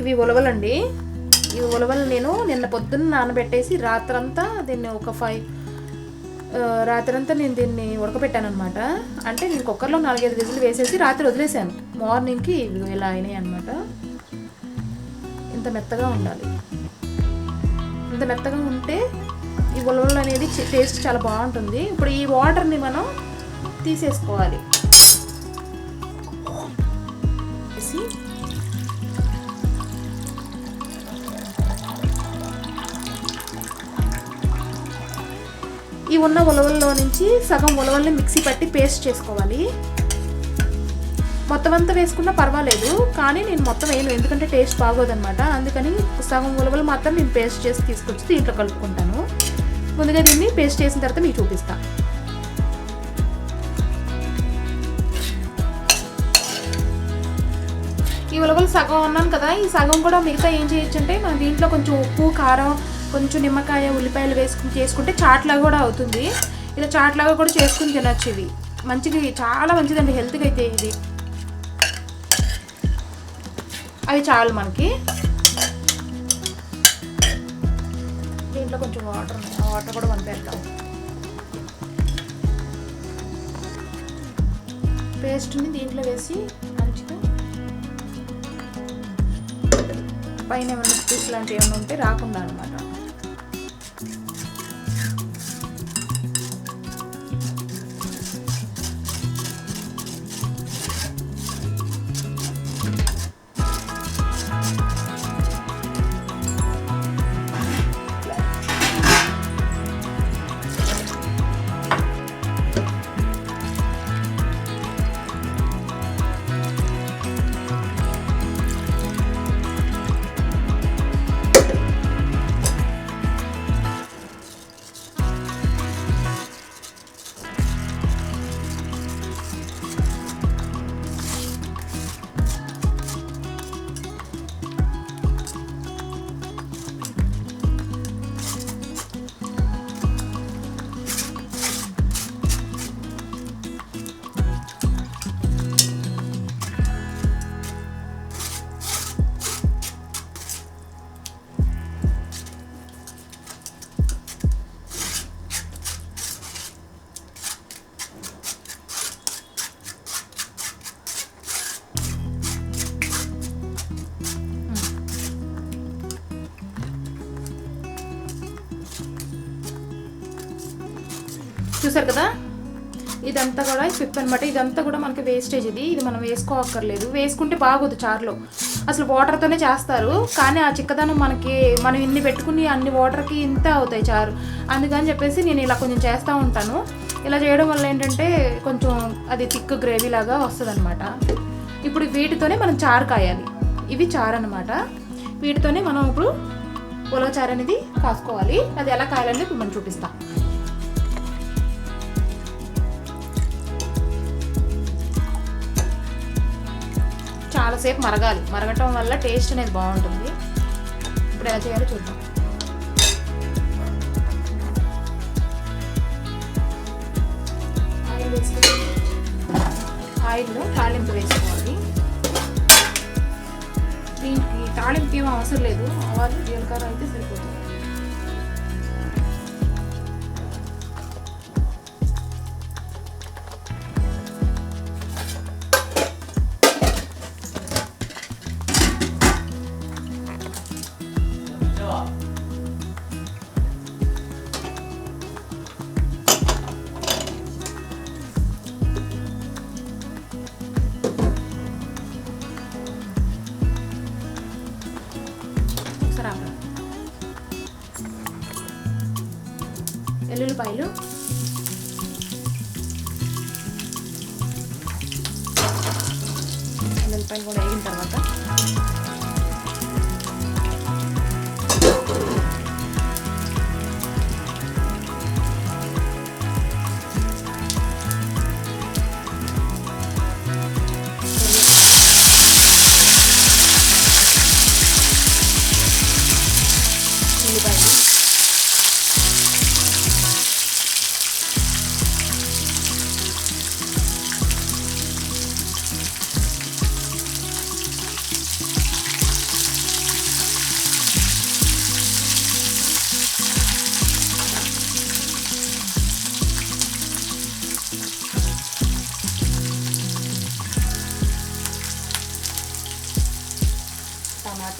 ఇవి ఉలవలండి. ఈ ఉలవలు నేను నిన్న పొద్దున్న నానబెట్టేసి రాత్రంతా దీన్ని రాత్రంతా నేను దీన్ని ఉడకబెట్టాను అనమాట. అంటే నేను కుక్కర్లో 4-5 విజిల్ వేసేసి రాత్రి వదిలేసాను. మార్నింగ్కి ఇవి ఇలా అయినాయి అనమాట. ఇంత మెత్తగా ఉండాలి. ఇంత మెత్తగా ఉంటే ఈ ఉలవలు అనేది టేస్ట్ చాలా బాగుంటుంది. ఇప్పుడు ఈ వాటర్ని మనం తీసేసుకోవాలి. ఈ ఉన్న ఉలవల్లో నుంచి సగం ఉలవల్ని మిక్సీ పట్టి పేస్ట్ చేసుకోవాలి. మొత్తం అంతా వేసుకున్నా పర్వాలేదు, కానీ నేను మొత్తం వేయను, ఎందుకంటే టేస్ట్ బాగోదన్నమాట. అందుకని సగం ఉలవలు మాత్రం నేను పేస్ట్ చేసి తీసుకొచ్చి దీంట్లో కలుపుకుంటాను. ముందుగా దీన్ని పేస్ట్ చేసిన తర్వాత మీకు చూపిస్తా. ఈ ఉలవలు సగం అన్నాను కదా, ఈ సగం కూడా మిగతా ఏం చేయొచ్చు అంటే మనం దీంట్లో కొంచెం ఉప్పు, కారం, కొంచెం నిమ్మకాయ, ఉల్లిపాయలు వేసుకుని చేసుకుంటే చాట్లాగా కూడా అవుతుంది. ఇలా చాట్లాగా కూడా చేసుకుని తినచ్చు. ఇవి మంచిది, చాలా మంచిదండి హెల్త్కి అయితే. ఇది అవి చాలు మనకి. దీంట్లో కొంచెం వాటర్ ఉన్నాయి, ఆ వాటర్ కూడా పంపేద్దాం. పేస్ట్ని దీంట్లో వేసి మంచిగా పైన ఏమైనా పీస్ లాంటివి ఏమైనా ఉంటే రాకుండా అనమాట. చూసారు కదా, ఇదంతా కూడా పిప్ అనమాట. ఇదంతా కూడా మనకి వేస్టేజ్. ఇది మనం వేసుకోవక్కర్లేదు. వేసుకుంటే బాగోదు చారులో. అసలు వాటర్తోనే చేస్తారు, కానీ ఆ చిక్కదనం మనం ఇన్ని పెట్టుకుని అన్ని వాటర్కి ఇంత అవుతాయి చారు. అందుకని చెప్పేసి నేను ఇలా కొంచెం చేస్తూ ఉంటాను. ఇలా చేయడం వల్ల ఏంటంటే కొంచెం అది థిక్ గ్రేవీ లాగా వస్తుంది అనమాట. ఇప్పుడు వీటితోనే మనం చారు కాయాలి. ఇవి చారు అనమాట. వీటితోనే మనం ఇప్పుడు ఉలవ చారు అనేది కాసుకోవాలి. అది ఎలా కాయాలని ఇప్పుడు మనం చూపిస్తాం. చాలాసేపు మరగాలి. మరగటం వల్ల టేస్ట్ అనేది బాగుంటుంది. ఇప్పుడు ఎలా చేయాలో చూద్దాం. ఆయిల్ వేసుకొని ఆయిల్లో తాలింపు వేసుకోవాలి. దీనికి తాలింపు ఏం అవసరం లేదు, ఆవాలు, జీలకర్ర అయితే సరిపోతుంది. ఎల్లుల్లిపాయలు, ఎల్లుల్లిపాయలు కూడా వేగిన తర్వాత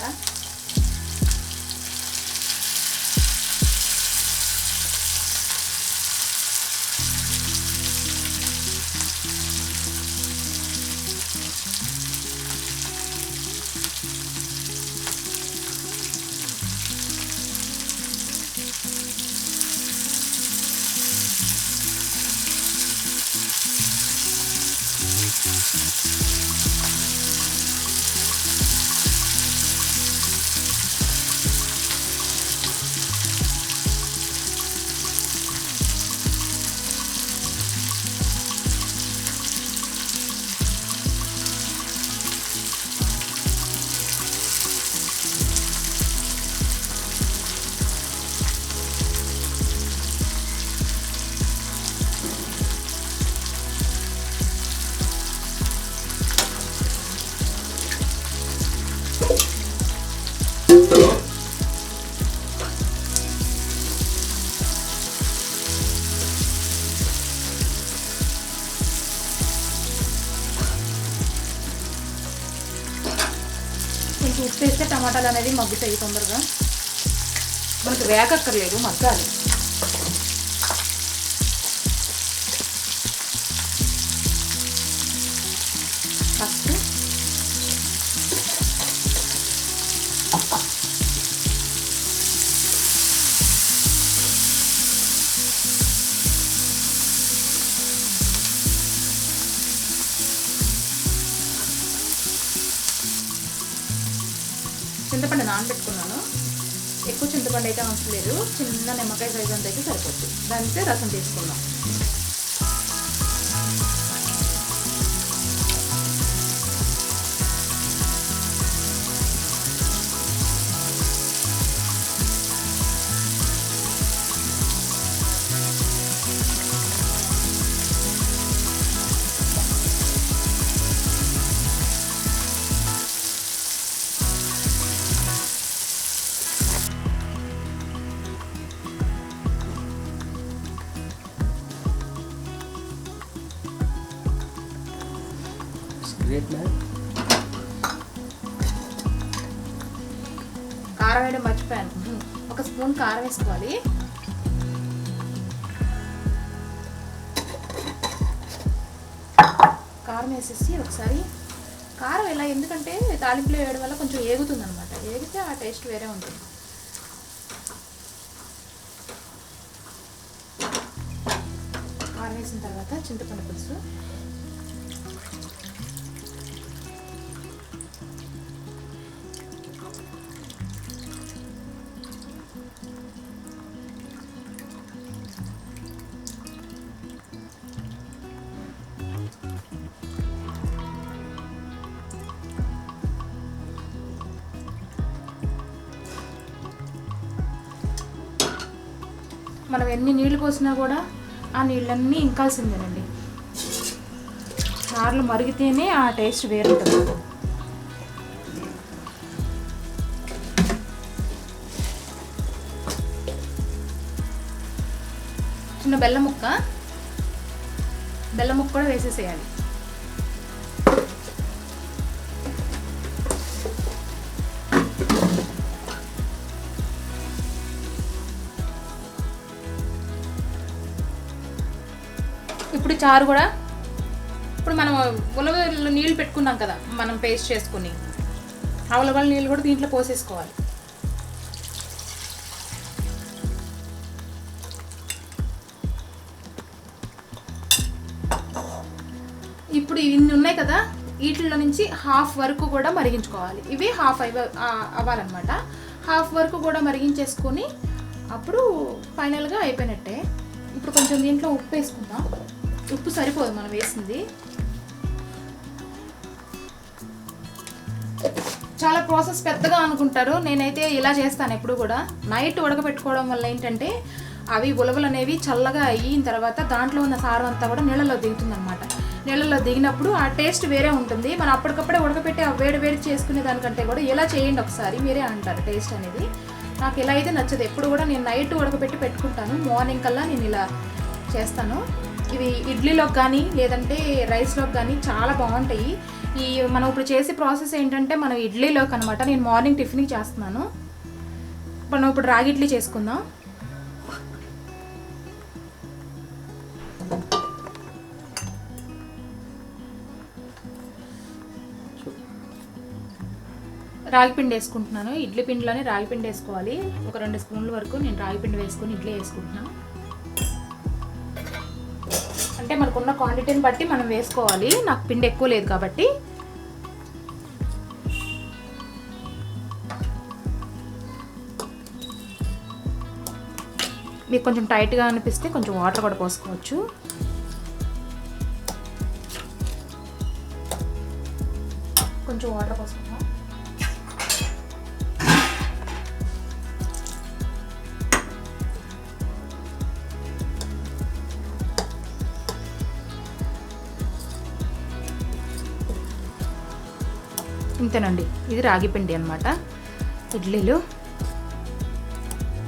అనమాట. కొంచెం ఉప్పు వేస్తే టమాటాలు అనేది మగ్గుతాయి తొందరగా, మనకు వేగక్కర్లేదు, మగ్గాలి. ఫస్ట్ చింతపండు నానబెట్టుకున్నాను. ఎక్కువ చింతపండు అయితే అవసరం లేదు, చిన్న నిమ్మకాయ సైజ్ అంత అయితే సరిపోతుంది. దానితో రసం తీసుకుందాం. కారం వేయడం మర్చిపోయాను. ఒక స్పూన్ కారం వేసుకోవాలి. కారం వేసేసి ఒకసారి కారం ఇలా, ఎందుకంటే తాలింపులో వేయడం వల్ల కొంచెం ఏగుతుంది అనమాట. ఏగితే ఆ టేస్ట్ వేరే ఉంటుంది. కారం వేసిన తర్వాత చింతపండు పులుసు, మనం ఎన్ని నీళ్లు పోసినా కూడా ఆ నీళ్ళన్నీ ఇంకాల్సిందేనండి. చారులు మరిగితేనే ఆ టేస్ట్ వేరుంటుంది. చిన్న బెల్లం ముక్క కూడా వేసేసేయాలి. ఇప్పుడు చారు కూడా, ఇప్పుడు మనం ఉలవలు నీళ్ళు పెట్టుకున్నాం కదా మనం పేస్ట్ చేసుకుని, ఆ ఉలవల నీళ్ళు కూడా దీంట్లో పోసేసుకోవాలి. ఇప్పుడు ఇన్ని ఉన్నాయి కదా, వీటిల్లో నుంచి హాఫ్ వరకు కూడా మరిగించుకోవాలి. ఇవి హాఫ్ అవ్వాలన్నమాట. హాఫ్ వరకు కూడా మరిగించేసుకొని అప్పుడు ఫైనల్గా అయిపోయినట్టే. ఇప్పుడు కొంచెం దీంట్లో ఉప్పు వేసుకుందాం. ఉప్పు సరిపోదు మనం వేసింది. చాలా ప్రాసెస్ పెద్దగా అనుకుంటారు. నేనైతే ఇలా చేస్తాను ఎప్పుడు కూడా. నైట్ ఉడకబెట్టుకోవడం వల్ల ఏంటంటే అవి ఉలవలు అనేవి చల్లగా అయిన తర్వాత దాంట్లో ఉన్న సారం అంతా కూడా నీళ్ళలో దిగుతుంది అనమాట. నీళ్ళలో దిగినప్పుడు ఆ టేస్ట్ వేరే ఉంటుంది. మనం అప్పటికప్పుడే ఉడకపెట్టి ఆ వేడి చేసుకునే దానికంటే కూడా ఇలా చేయండి ఒకసారి, మీరే అంటారు టేస్ట్ అనేది. నాకు ఇలా అయితే నచ్చదు. ఎప్పుడు కూడా నేను నైట్ ఉడకపెట్టి పెట్టుకుంటాను, మార్నింగ్ కల్లా నేను ఇలా చేస్తాను. ఇవి ఇడ్లీలోకి కానీ లేదంటే రైస్లోకి కానీ చాలా బాగుంటాయి. ఈ మనం ఇప్పుడు చేసే ప్రాసెస్ ఏంటంటే మనం ఇడ్లీలోకి అనమాట. నేను మార్నింగ్ టిఫిన్కి చేస్తున్నాను. మనం ఇప్పుడు రాగి ఇడ్లీ చేసుకుందాం. రాగి పిండి వేసుకుంటున్నాను. ఇడ్లీ పిండిలోనే రాగి పిండి వేసుకోవాలి. ఒక 2 స్పూన్ల వరకు నేను రాగి పిండి వేసుకొని ఇడ్లీ వేసుకుంటున్నాను. అంటే మనకున్న క్వాంటిటీని బట్టి మనం వేసుకోవాలి. నాకు పిండి ఎక్కువ లేదు కాబట్టి. మీకు కొంచెం టైట్గా అనిపిస్తే కొంచెం వాటర్ కూడా పోసుకోవచ్చు. కొంచెం వాటర్ పోసుకుందాం. ఇంతేనండి, ఇది రాగి పిండి అనమాట. ఇడ్లీలు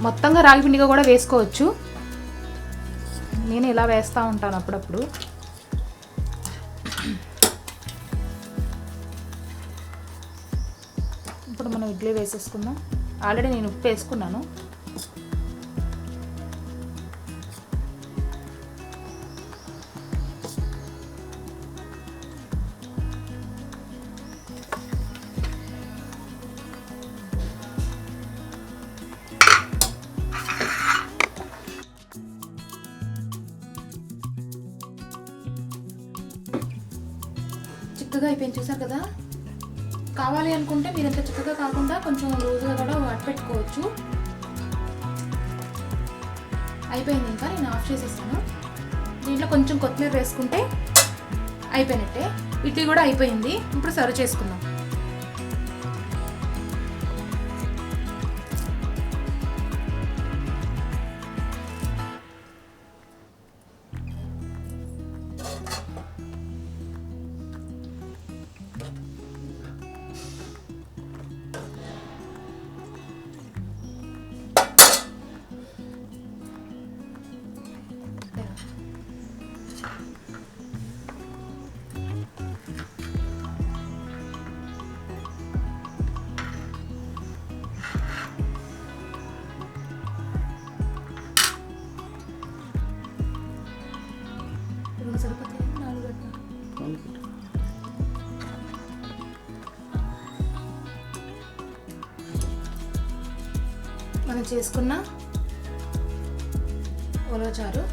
మొత్తంగా రాగి పిండిగా కూడా వేసుకోవచ్చు. నేను ఇలా వేస్తూ ఉంటాను అప్పుడప్పుడు. ఇప్పుడు మనం ఇడ్లీ వేసేసుకుందాం. ఆల్రెడీ నేను ఉప్పు వేసుకున్నాను. చిక్కగా అయిపోయింది, చూసారు కదా. కావాలి అనుకుంటే మీరు ఎంత చిక్కగా కాకుండా కొంచెం లూజ్గా కూడా పెట్టుకోవచ్చు. అయిపోయింది. ఇంకా నేను ఆఫ్ చేసేస్తాను. దీంట్లో కొంచెం కొత్తిమీర వేసుకుంటే అయిపోయినట్టే. ఇడ్లీ కూడా అయిపోయింది. ఇప్పుడు సర్వ్ చేసుకుందాం. సరిపోతాయి 4 గంటలు. మనం చేసుకున్న ఉలవచారు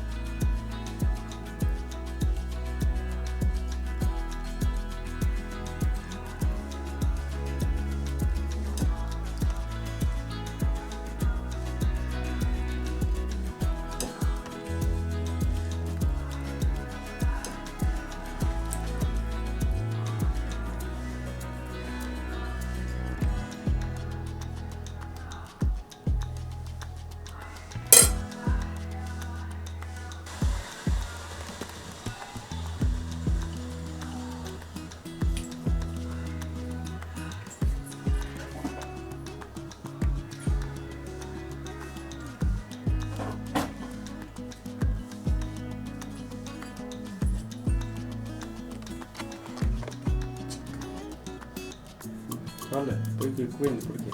చాలే పొయ్యికి ఎక్కువైంది ఇప్పటికి.